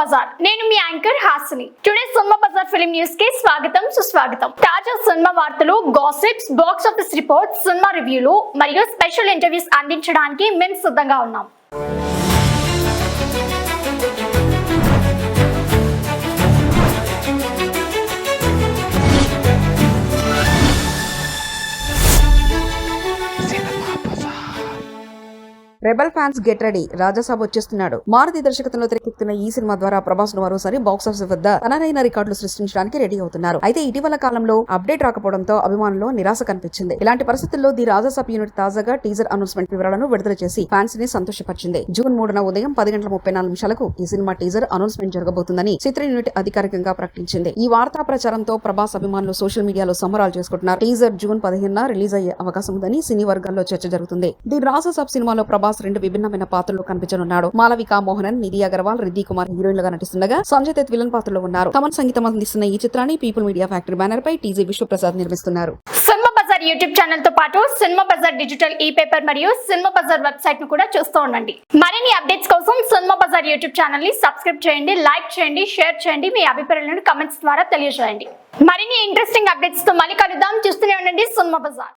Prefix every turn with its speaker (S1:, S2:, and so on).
S1: బజార్ నేను మీ anchor Hasini. Today cinema Bazaar film news కి స్వాగతం సుస్వాగతం. తాజా సినిమా వార్తలు, gossips, box office reports, cinema రివ్యూలు మరియు స్పెషల్ ఇంటర్వ్యూస్ అందించడానికి మేము సిద్ధంగా ఉన్నాం.
S2: Rebel fans get ready, Rajasaab వచ్చేస్తున్నాడు. మారుతి దర్శకత్వంలో తెరకెక్కుతున్న ఈ సినిమా ద్వారా ప్రభాస్ ను మరోసారి బాక్స్ ఆఫీస్ వద్ద తనదైన రికార్డులు సృష్టించడానికి రెడీ అవుతున్నారు. అయితే ఇటీవల కాలంలో అప్డేట్ రాకపోవడంతో అభిమానుల్లో నిరాశ కనిపించింది. ఇలాంటి పరిస్థితుల్లో ది రాజాసాబ్ యూనిట్ తాజాగా టీజర్ అనౌన్స్మెంట్ వివరాలను విడుదల చేసి ఫ్యాన్స్ ని సంతోషపరిచింది. జూన్ 3న ఉదయం 10:34 ఈ సినిమా టీజర్ అనౌన్స్మెంట్ జరగబోతుందని చిత్ర యూనిట్ అధికారికంగా ప్రకటించింది. ఈ వార్తా ప్రచారంతో ప్రభాస్ అభిమానులు సోషల్ మీడియాలో సంబరాలు చేసుకుంటున్నారు. టీజర్ జూన్ 15న రిలీజ్ అయ్యే అవకాశం ఉందని సినీ వర్గాల్లో చర్చ జరుగుతుంది. ది రాజాసాబ్ సినిమాలో ప్రభాస్ రెండు విభిన్నమైన పాత్రలు కనిపించనున్నాడు. మాలవిక మోహనన్, నిధి అగర్వాల్, రిద్ధి కుమార్ హీరోయిన్లుగా నటిస్తుండగా సంజయ్ దత్ విలన్ పాత్రలో ఉన్నారు. తమన్ సంగీతం అందిస్తున్న ఈ చిత్రాన్ని పీపుల్ మీడియా ఫ్యాక్టరీ బ్యానర్ పై టీజీ విశ్వప్రసాద్ నిర్మిస్తున్నారు.
S1: సినిమా బజార్ యూట్యూబ్ ఛానల్ తో పాటు సినిమా బజార్ డిజిటల్ ఈ పేపర్ మరియు సినిమా బజార్ వెబ్సైట్ ను కూడా చూస్తూ ఉండండి. మరిన్ని అప్డేట్స్ కోసం సినిమా బజార్ యూట్యూబ్ ఛానల్ ని సబ్స్క్రైబ్ చేయండి, లైక్ చేయండి, షేర్ చేయండి, మీ అభిప్రాయాలను కమెంట్స్ ద్వారా తెలియజేయండి. మరిన్ని ఇంట్రెస్టింగ్ అప్డేట్స్ తో మళ్ళీ కలుద్దాం. చూస్తూనే ఉండండి సినిమా బజార్.